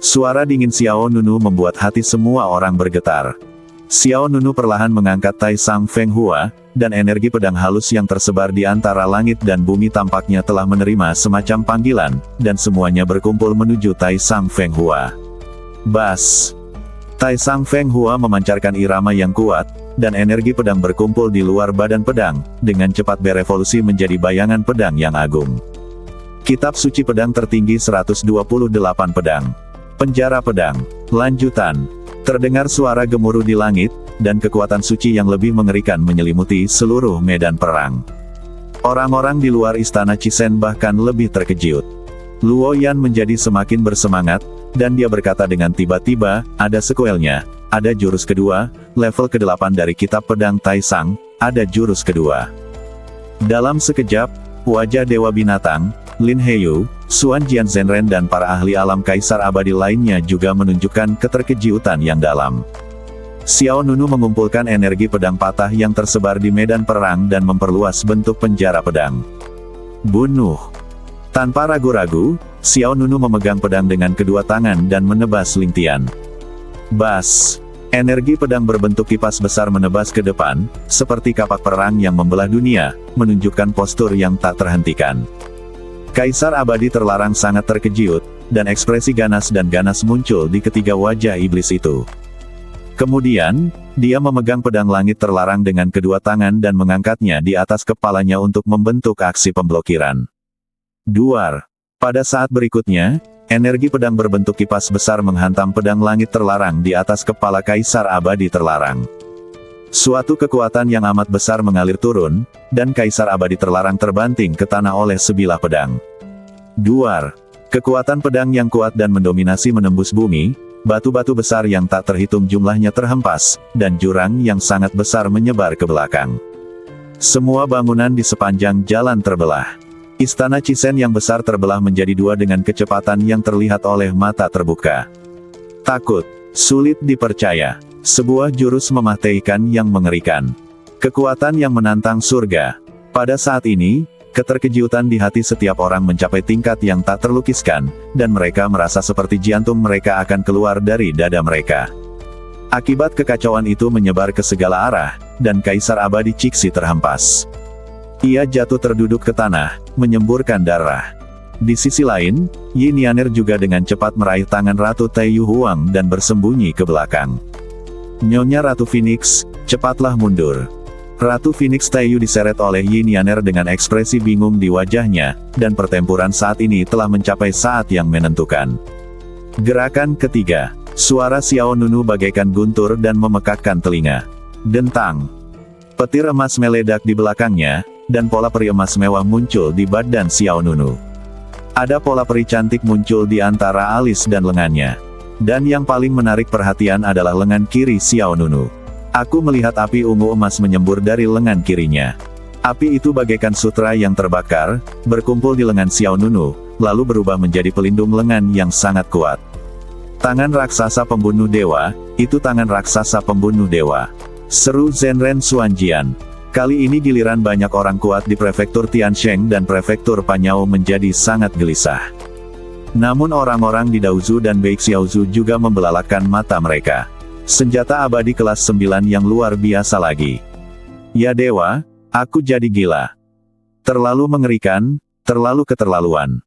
Suara dingin Xiao Nunu membuat hati semua orang bergetar. Xiao Nunu perlahan mengangkat Tai Sang Feng Hua, dan energi pedang halus yang tersebar di antara langit dan bumi tampaknya telah menerima semacam panggilan, dan semuanya berkumpul menuju Tai Sang Feng Hua. Bas! Tai Sang Feng Hua memancarkan irama yang kuat, dan energi pedang berkumpul di luar badan pedang, dengan cepat berevolusi menjadi bayangan pedang yang agung. Kitab Suci Pedang Tertinggi 128 Pedang. Penjara Pedang. Lanjutan. Terdengar suara gemuruh di langit, dan kekuatan suci yang lebih mengerikan menyelimuti seluruh medan perang. Orang-orang di luar istana Chisen bahkan lebih terkejut. Luo Yan menjadi semakin bersemangat, dan dia berkata dengan tiba-tiba, ada sequelnya, ada jurus kedua, level ke-8 dari kitab pedang Tai Sang, ada jurus kedua. Dalam sekejap, wajah Dewa Binatang, Lin Heyu, Xuan Jianzhenren dan para ahli alam Kaisar Abadi lainnya juga menunjukkan keterkejutan yang dalam. Xiao Nunu mengumpulkan energi pedang patah yang tersebar di medan perang dan memperluas bentuk penjara pedang. Bunuh! Tanpa ragu-ragu, Xiao Nunu memegang pedang dengan kedua tangan dan menebas lintian. Bas! Energi pedang berbentuk kipas besar menebas ke depan, seperti kapak perang yang membelah dunia, menunjukkan postur yang tak terhentikan. Kaisar Abadi terlarang sangat terkejut, dan ekspresi ganas dan ganas muncul di ketiga wajah iblis itu. Kemudian, dia memegang pedang langit terlarang dengan kedua tangan dan mengangkatnya di atas kepalanya untuk membentuk aksi pemblokiran. Duar. Pada saat berikutnya, energi pedang berbentuk kipas besar menghantam pedang langit terlarang di atas kepala Kaisar Abadi terlarang. Suatu kekuatan yang amat besar mengalir turun, dan Kaisar Abadi terlarang terbanting ke tanah oleh sebilah pedang. Duar. Kekuatan pedang yang kuat dan mendominasi menembus bumi, batu-batu besar yang tak terhitung jumlahnya terhempas, dan jurang yang sangat besar menyebar ke belakang. Semua bangunan di sepanjang jalan terbelah. Istana Chisen yang besar terbelah menjadi dua dengan kecepatan yang terlihat oleh mata terbuka. Takut. Sulit dipercaya. Sebuah jurus mematikan yang mengerikan. Kekuatan yang menantang surga. Pada saat ini, keterkejutan di hati setiap orang mencapai tingkat yang tak terlukiskan, dan mereka merasa seperti jantung mereka akan keluar dari dada mereka. Akibat kekacauan itu menyebar ke segala arah, dan Kaisar Abadi Cixi terhempas. Ia jatuh terduduk ke tanah, menyemburkan darah. Di sisi lain, Yin Yaner juga dengan cepat meraih tangan Ratu Taiyu Huang dan bersembunyi ke belakang. Nyonya Ratu Phoenix, cepatlah mundur. Ratu Phoenix Taiyu diseret oleh Yin Yaner dengan ekspresi bingung di wajahnya, dan pertempuran saat ini telah mencapai saat yang menentukan. Gerakan ketiga. Suara Xiao Nunu bagaikan guntur dan memekakkan telinga. Dentang. Petir emas meledak di belakangnya, dan pola peri emas mewah muncul di badan Xiao Nunu. Ada pola peri cantik muncul di antara alis dan lengannya. Dan yang paling menarik perhatian adalah lengan kiri Xiao Nunu. Aku melihat api ungu emas menyembur dari lengan kirinya. Api itu bagaikan sutra yang terbakar, berkumpul di lengan Xiao Nunu, lalu berubah menjadi pelindung lengan yang sangat kuat. Tangan raksasa pembunuh dewa, itu tangan raksasa pembunuh dewa. Seru Zhenren Xuanjian. Kali ini giliran banyak orang kuat di prefektur Tiansheng dan prefektur Panyao menjadi sangat gelisah. Namun orang-orang di Daozu dan Beixiaozu juga membelalakan mata mereka. Senjata abadi kelas 9 yang luar biasa lagi. Ya dewa, aku jadi gila. Terlalu mengerikan, terlalu keterlaluan.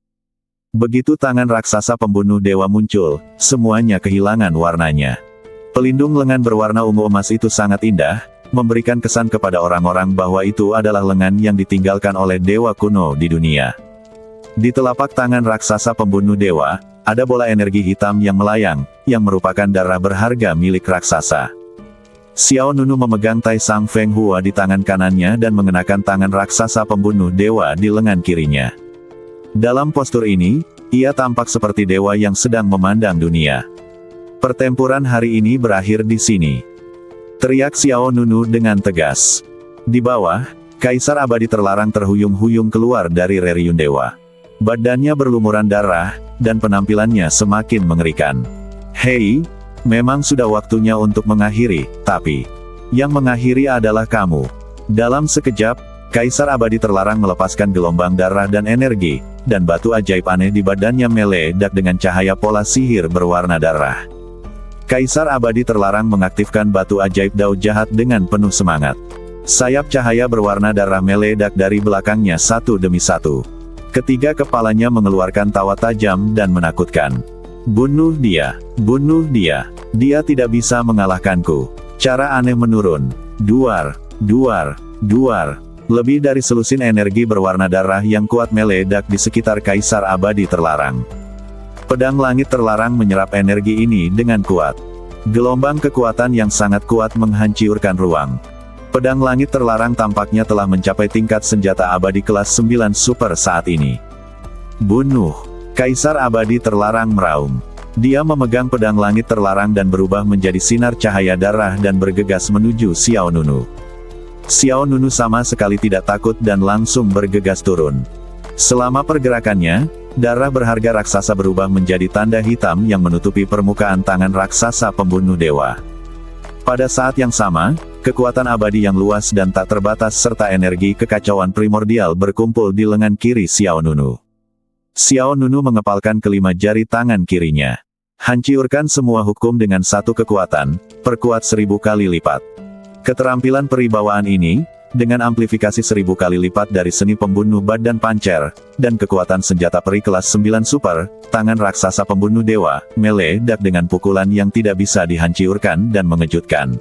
Begitu tangan raksasa pembunuh dewa muncul, semuanya kehilangan warnanya. Pelindung lengan berwarna ungu emas itu sangat indah, memberikan kesan kepada orang-orang bahwa itu adalah lengan yang ditinggalkan oleh dewa kuno di dunia. Di telapak tangan raksasa pembunuh dewa, ada bola energi hitam yang melayang, yang merupakan darah berharga milik raksasa. Xiao Nunu memegang Tai Sang Feng Hua di tangan kanannya dan mengenakan tangan raksasa pembunuh dewa di lengan kirinya. Dalam postur ini, ia tampak seperti dewa yang sedang memandang dunia. Pertempuran hari ini berakhir di sini. Teriak Xiao Nunu dengan tegas. Di bawah, Kaisar Abadi terlarang terhuyung-huyung keluar dari Reriun Dewa. Badannya berlumuran darah, dan penampilannya semakin mengerikan. Hei, memang sudah waktunya untuk mengakhiri, tapi yang mengakhiri adalah kamu. Dalam sekejap, Kaisar Abadi terlarang melepaskan gelombang darah dan energi, dan batu ajaib aneh di badannya meledak dengan cahaya pola sihir berwarna darah. Kaisar Abadi terlarang mengaktifkan batu ajaib Dao jahat dengan penuh semangat. Sayap cahaya berwarna darah meledak dari belakangnya satu demi satu. Ketiga kepalanya mengeluarkan tawa tajam dan menakutkan. Bunuh dia, dia tidak bisa mengalahkanku. Cara aneh menurun. Duar. Lebih dari selusin energi berwarna darah yang kuat meledak di sekitar Kaisar Abadi terlarang. Pedang langit terlarang menyerap energi ini dengan kuat. Gelombang kekuatan yang sangat kuat menghancurkan ruang. Pedang langit terlarang tampaknya telah mencapai tingkat senjata abadi kelas 9 super saat ini. Bunuh! Kaisar Abadi terlarang meraung. Dia memegang pedang langit terlarang dan berubah menjadi sinar cahaya darah dan bergegas menuju Xiao Nunu. Xiao Nunu sama sekali tidak takut dan langsung bergegas turun. Selama pergerakannya, darah berharga raksasa berubah menjadi tanda hitam yang menutupi permukaan tangan raksasa pembunuh dewa. Pada saat yang sama, kekuatan abadi yang luas dan tak terbatas serta energi kekacauan primordial berkumpul di lengan kiri Xiao Nunu. Xiao Nunu mengepalkan kelima jari tangan kirinya. Hancurkan semua hukum dengan satu kekuatan, perkuat 1000 kali lipat. Keterampilan peribawaan ini, dengan amplifikasi 1000 kali lipat dari seni pembunuh badan pancer, dan kekuatan senjata peri kelas 9 super, tangan raksasa pembunuh dewa, meledak dengan pukulan yang tidak bisa dihancurkan dan mengejutkan.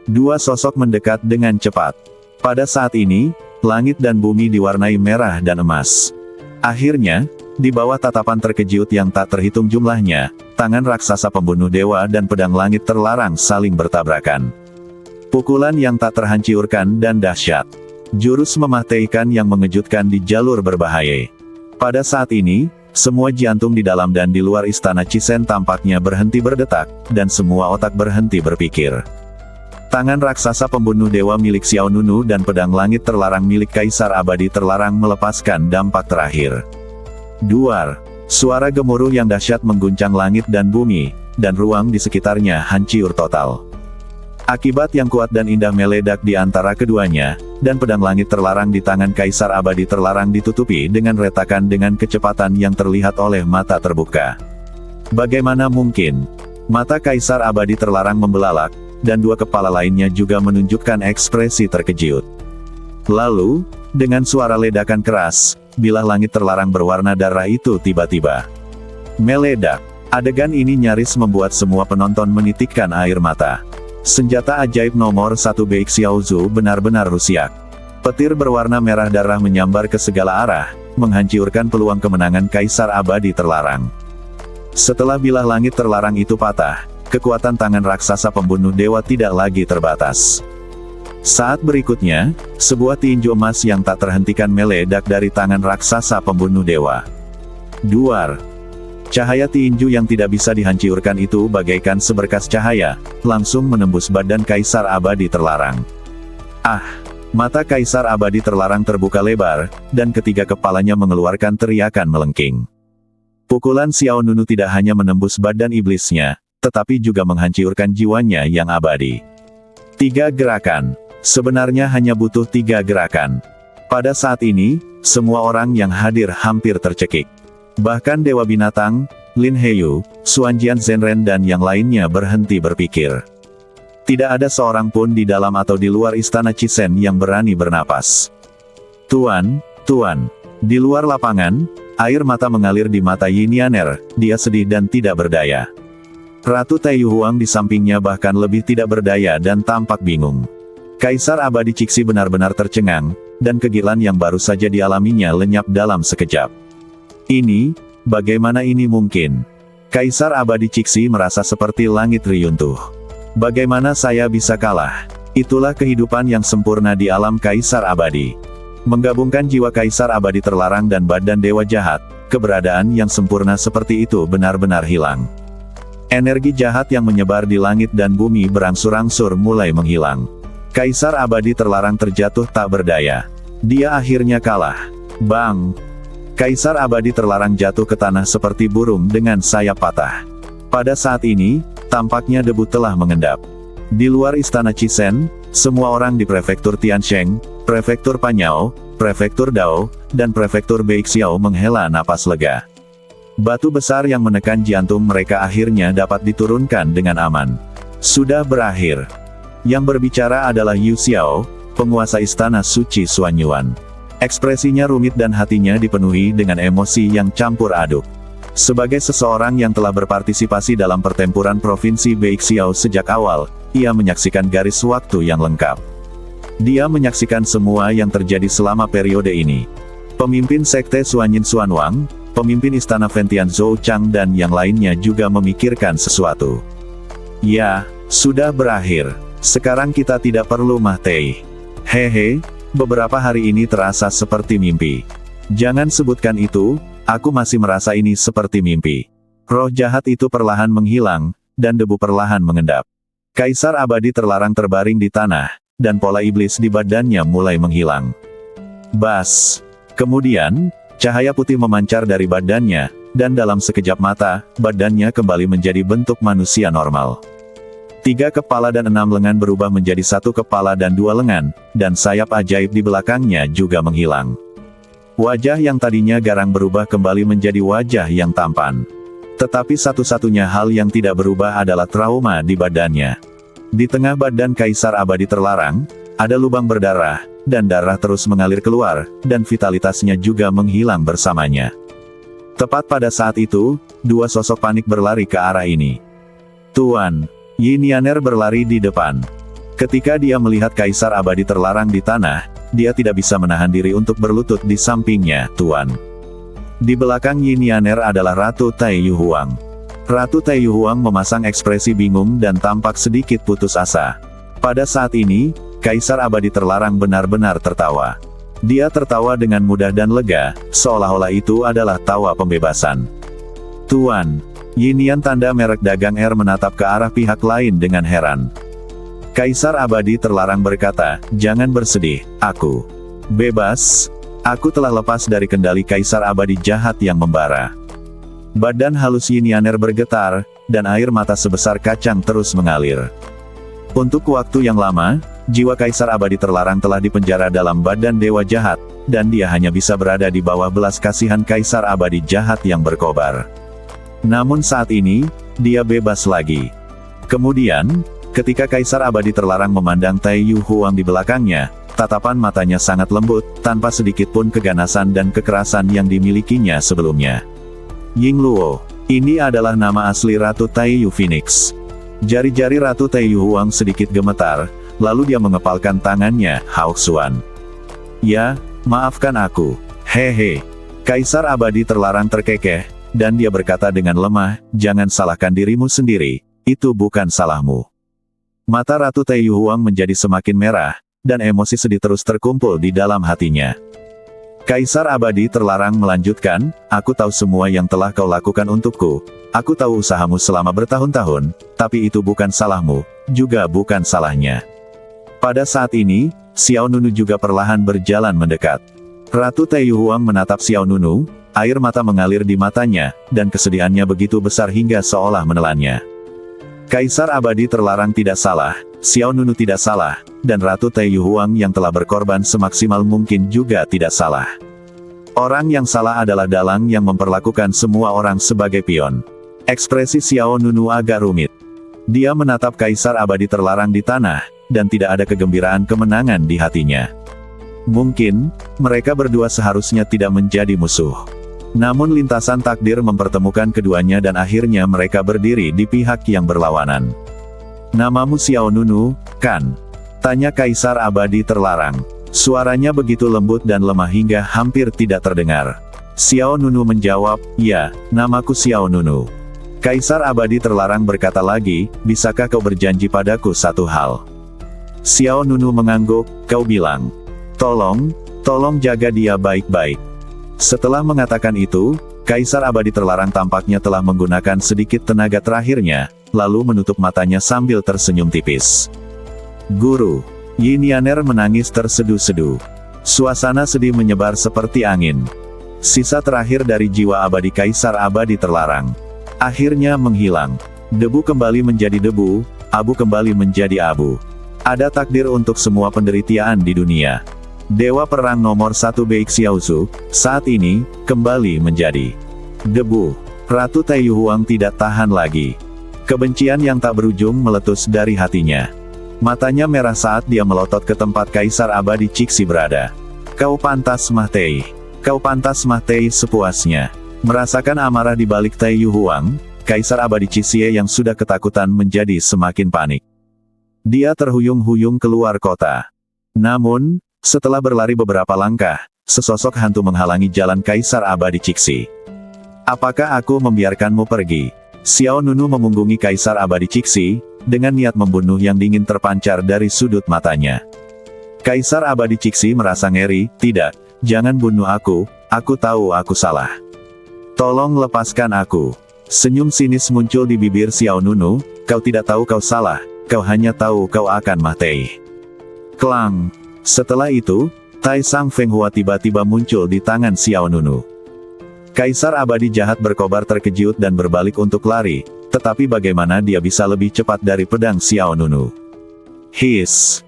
Dua sosok mendekat dengan cepat. Pada saat ini, langit dan bumi diwarnai merah dan emas. Akhirnya, di bawah tatapan terkejut yang tak terhitung jumlahnya, tangan raksasa pembunuh dewa dan pedang langit terlarang saling bertabrakan. Pukulan yang tak terhancurkan dan dahsyat. Jurus mematikan yang mengejutkan di jalur berbahaya. Pada saat ini, semua jantung di dalam dan di luar istana Chisen tampaknya berhenti berdetak, dan semua otak berhenti berpikir. Tangan raksasa pembunuh dewa milik Xiao Nunu dan pedang langit terlarang milik Kaisar Abadi terlarang melepaskan dampak terakhir. Duar. Suara gemuruh yang dahsyat mengguncang langit dan bumi, dan ruang di sekitarnya hancur total. Akibat yang kuat dan indah meledak di antara keduanya, dan pedang langit terlarang di tangan Kaisar Abadi terlarang ditutupi dengan retakan dengan kecepatan yang terlihat oleh mata terbuka. Bagaimana mungkin? Mata Kaisar Abadi terlarang membelalak, dan dua kepala lainnya juga menunjukkan ekspresi terkejut. Lalu, dengan suara ledakan keras, bilah langit terlarang berwarna darah itu tiba-tiba meledak. Adegan ini nyaris membuat semua penonton menitikkan air mata. Senjata ajaib nomor 1 Beixiaozu benar-benar rusiak. Petir berwarna merah darah menyambar ke segala arah, menghancurkan peluang kemenangan Kaisar Abadi terlarang. Setelah bilah langit terlarang itu patah, kekuatan tangan raksasa pembunuh dewa tidak lagi terbatas. Saat berikutnya, sebuah tinju emas yang tak terhentikan meledak dari tangan raksasa pembunuh dewa. Duar. Cahaya tinju yang tidak bisa dihancurkan itu bagaikan seberkas cahaya, langsung menembus badan Kaisar Abadi Terlarang. Ah! Mata Kaisar Abadi Terlarang terbuka lebar, dan ketiga kepalanya mengeluarkan teriakan melengking. Pukulan Xiao Nunu tidak hanya menembus badan iblisnya, tetapi juga menghancurkan jiwanya yang abadi. 3 gerakan. Sebenarnya hanya butuh 3 gerakan. Pada saat ini, semua orang yang hadir hampir tercekik. Bahkan Dewa Binatang, Lin Heyu, Xuanjian Zhenren dan yang lainnya berhenti berpikir. Tidak ada seorang pun di dalam atau di luar istana Chisen yang berani bernapas. Tuan, di luar lapangan, air mata mengalir di mata Yin Yaner, dia sedih dan tidak berdaya. Ratu Taiyu Huang di sampingnya bahkan lebih tidak berdaya dan tampak bingung. Kaisar Abadi Cixi benar-benar tercengang, dan kegilaan yang baru saja dialaminya lenyap dalam sekejap. Bagaimana ini mungkin? Kaisar Abadi Cixi merasa seperti langit riyuntuh. Bagaimana saya bisa kalah? Itulah kehidupan yang sempurna di alam Kaisar Abadi. Menggabungkan jiwa Kaisar Abadi Terlarang dan badan Dewa Jahat, keberadaan yang sempurna seperti itu benar-benar hilang. Energi jahat yang menyebar di langit dan bumi berangsur-angsur mulai menghilang. Kaisar Abadi Terlarang terjatuh tak berdaya. Dia akhirnya kalah. Bang! Kaisar Abadi Terlarang jatuh ke tanah seperti burung dengan sayap patah. Pada saat ini, tampaknya debu telah mengendap. Di luar istana Chisen, semua orang di prefektur Tiansheng, prefektur Panyao, prefektur Dao, dan prefektur Beixiao menghela napas lega. Batu besar yang menekan jantung mereka akhirnya dapat diturunkan dengan aman. Sudah berakhir. Yang berbicara adalah Yu Xiao, penguasa istana suci Xuanyuan. Ekspresinya rumit dan hatinya dipenuhi dengan emosi yang campur aduk. Sebagai seseorang yang telah berpartisipasi dalam pertempuran provinsi Beixiao sejak awal, ia menyaksikan garis waktu yang lengkap. Dia menyaksikan semua yang terjadi selama periode ini. Pemimpin sekte Xuanyin Xuanwang, pemimpin istana Fentian Zhou Chang dan yang lainnya juga memikirkan sesuatu. Ya, sudah berakhir. Sekarang kita tidak perlu Mah Tei. Hehe. Beberapa hari ini terasa seperti mimpi. Jangan sebutkan itu, aku masih merasa ini seperti mimpi. Roh jahat itu perlahan menghilang, dan debu perlahan mengendap. Kaisar Abadi Terlarang terbaring di tanah, dan pola iblis di badannya mulai menghilang. Bas! Kemudian, cahaya putih memancar dari badannya, dan dalam sekejap mata, badannya kembali menjadi bentuk manusia normal. 3 kepala dan 6 lengan berubah menjadi 1 kepala dan 2 lengan, dan sayap ajaib di belakangnya juga menghilang. Wajah yang tadinya garang berubah kembali menjadi wajah yang tampan. Tetapi satu-satunya hal yang tidak berubah adalah trauma di badannya. Di tengah badan Kaisar Abadi Terlarang, ada lubang berdarah, dan darah terus mengalir keluar, dan vitalitasnya juga menghilang bersamanya. Tepat pada saat itu, 2 sosok panik berlari ke arah ini. Tuan! Yin Yaner berlari di depan. Ketika dia melihat Kaisar Abadi Terlarang di tanah, dia tidak bisa menahan diri untuk berlutut di sampingnya, Tuan. Di belakang Yin Yaner adalah Ratu Taiyu Huang. Ratu Taiyu Huang memasang ekspresi bingung dan tampak sedikit putus asa. Pada saat ini, Kaisar Abadi Terlarang benar-benar tertawa. Dia tertawa dengan mudah dan lega, seolah-olah itu adalah tawa pembebasan. Tuan! Yinian tanda merek dagang R menatap ke arah pihak lain dengan heran. Kaisar Abadi Terlarang berkata, jangan bersedih, aku bebas. Aku telah lepas dari kendali Kaisar Abadi jahat yang membara. Badan halus Yin Yaner bergetar, dan air mata sebesar kacang terus mengalir. Untuk waktu yang lama, jiwa Kaisar Abadi Terlarang telah dipenjara dalam badan Dewa Jahat, dan dia hanya bisa berada di bawah belas kasihan Kaisar Abadi Jahat yang berkobar. Namun saat ini, dia bebas lagi. Kemudian, ketika Kaisar Abadi Terlarang memandang Taiyu Huang di belakangnya, tatapan matanya sangat lembut, tanpa sedikit pun keganasan dan kekerasan yang dimilikinya sebelumnya. Ying Luo, ini adalah nama asli Ratu Taiyu Phoenix. Jari-jari Ratu Taiyu Huang sedikit gemetar, lalu dia mengepalkan tangannya, Hao Xuan. Ya, maafkan aku. Hehe. Kaisar Abadi Terlarang terkekeh, dan dia berkata dengan lemah, jangan salahkan dirimu sendiri, itu bukan salahmu. Mata Ratu Taiyu Huang menjadi semakin merah, dan emosi sedih terus terkumpul di dalam hatinya. Kaisar Abadi terlarang melanjutkan, aku tahu semua yang telah kau lakukan untukku. Aku tahu usahamu selama bertahun-tahun, tapi itu bukan salahmu, juga bukan salahnya. Pada saat ini, Xiao Nunu juga perlahan berjalan mendekat. Ratu Taiyu Huang menatap Xiao Nunu, air mata mengalir di matanya, dan kesedihannya begitu besar hingga seolah menelannya. Kaisar Abadi terlarang tidak salah, Xiao Nunu tidak salah, dan Ratu Taiyu Huang yang telah berkorban semaksimal mungkin juga tidak salah. Orang yang salah adalah dalang yang memperlakukan semua orang sebagai pion. Ekspresi Xiao Nunu agak rumit. Dia menatap Kaisar Abadi terlarang di tanah, dan tidak ada kegembiraan kemenangan di hatinya. Mungkin, mereka berdua seharusnya tidak menjadi musuh. Namun lintasan takdir mempertemukan keduanya dan akhirnya mereka berdiri di pihak yang berlawanan. Namamu Xiao Nunu, kan? Tanya Kaisar Abadi terlarang. Suaranya begitu lembut dan lemah hingga hampir tidak terdengar. Xiao Nunu menjawab, ya, namaku Xiao Nunu. Kaisar Abadi terlarang berkata lagi, bisakah kau berjanji padaku satu hal? Xiao Nunu mengangguk, kau bilang. Tolong jaga dia baik-baik. Setelah mengatakan itu, Kaisar Abadi terlarang tampaknya telah menggunakan sedikit tenaga terakhirnya, lalu menutup matanya sambil tersenyum tipis. Guru. Yin Yaner menangis terseduh-seduh. Suasana sedih menyebar seperti angin. Sisa terakhir dari jiwa abadi Kaisar Abadi terlarang akhirnya menghilang. Debu kembali menjadi debu, abu kembali menjadi abu. Ada takdir untuk semua penderitaan di dunia. Dewa perang nomor 1 Beik Xiaozu, saat ini, kembali menjadi debu. Ratu Taiyu Huang tidak tahan lagi. Kebencian yang tak berujung meletus dari hatinya. Matanya merah saat dia melotot ke tempat Kaisar Abadi Cixi berada. Kau pantas mati. Kau pantas mati sepuasnya. Merasakan amarah di balik Taiyu Huang, Kaisar Abadi Cixi yang sudah ketakutan menjadi semakin panik. Dia terhuyung-huyung keluar kota. Namun, setelah berlari beberapa langkah, sesosok hantu menghalangi jalan Kaisar Abadi Cixi. Apakah aku membiarkanmu pergi? Xiao Nunu memunggungi Kaisar Abadi Cixi, dengan niat membunuh yang dingin terpancar dari sudut matanya. Kaisar Abadi Cixi merasa ngeri, tidak, jangan bunuh aku tahu aku salah. Tolong lepaskan aku. Senyum sinis muncul di bibir Xiao Nunu, kau tidak tahu kau salah, kau hanya tahu kau akan mati. Klang. Setelah itu, Tai Sang Feng Hua tiba-tiba muncul di tangan Xiao Nunu. Kaisar Abadi jahat berkobar terkejut dan berbalik untuk lari, tetapi bagaimana dia bisa lebih cepat dari pedang Xiao Nunu? Hiss.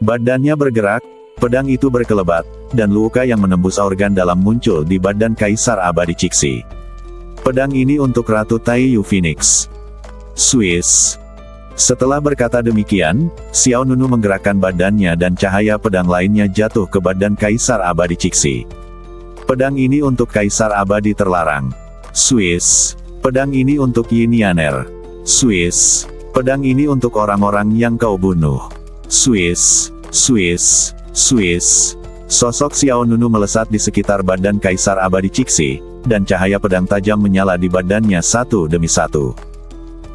Badannya bergerak, pedang itu berkelebat, dan luka yang menembus organ dalam muncul di badan Kaisar Abadi Cixi. Pedang ini untuk Ratu Taiyu Phoenix. Swiss. Setelah berkata demikian, Xiao Nunu menggerakkan badannya dan cahaya pedang lainnya jatuh ke badan Kaisar Abadi Cixi. Pedang ini untuk Kaisar Abadi terlarang. Swiss. Pedang ini untuk Yin Yaner. Swiss. Pedang ini untuk orang-orang yang kau bunuh. Swiss. Swiss. Swiss. Sosok Xiao Nunu melesat di sekitar badan Kaisar Abadi Cixi, dan cahaya pedang tajam menyala di badannya satu demi satu.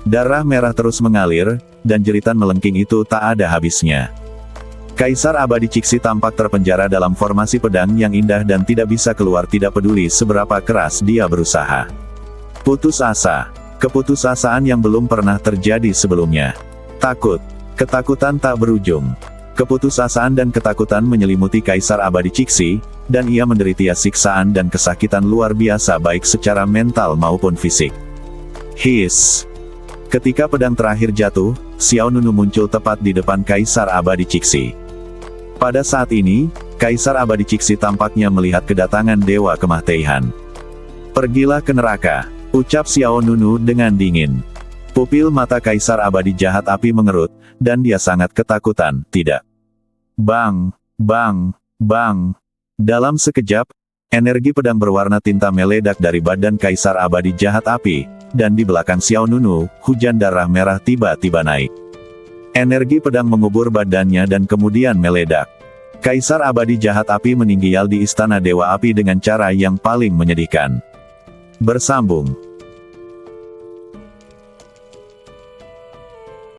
Darah merah terus mengalir, dan jeritan melengking itu tak ada habisnya. Kaisar Abadi Cixi tampak terpenjara dalam formasi pedang yang indah dan tidak bisa keluar tidak peduli seberapa keras dia berusaha. Putus asa. Keputusasaan yang belum pernah terjadi sebelumnya. Takut. Ketakutan tak berujung. Keputusasaan dan ketakutan menyelimuti Kaisar Abadi Cixi, dan ia menderita siksaan dan kesakitan luar biasa baik secara mental maupun fisik. Hiss. Ketika pedang terakhir jatuh, Xiao Nunu muncul tepat di depan Kaisar Abadi Cixi. Pada saat ini, Kaisar Abadi Cixi tampaknya melihat kedatangan Dewa Kematian. Pergilah ke neraka, ucap Xiao Nunu dengan dingin. Pupil mata Kaisar Abadi jahat api mengerut, dan dia sangat ketakutan, tidak. Bang, bang, bang. Dalam sekejap, energi pedang berwarna tinta meledak dari badan Kaisar Abadi jahat api, dan di belakang Xiao Nunu, hujan darah merah tiba-tiba naik. Energi pedang mengubur badannya dan kemudian meledak. Kaisar Abadi jahat api meninggal di Istana Dewa Api dengan cara yang paling menyedihkan. Bersambung.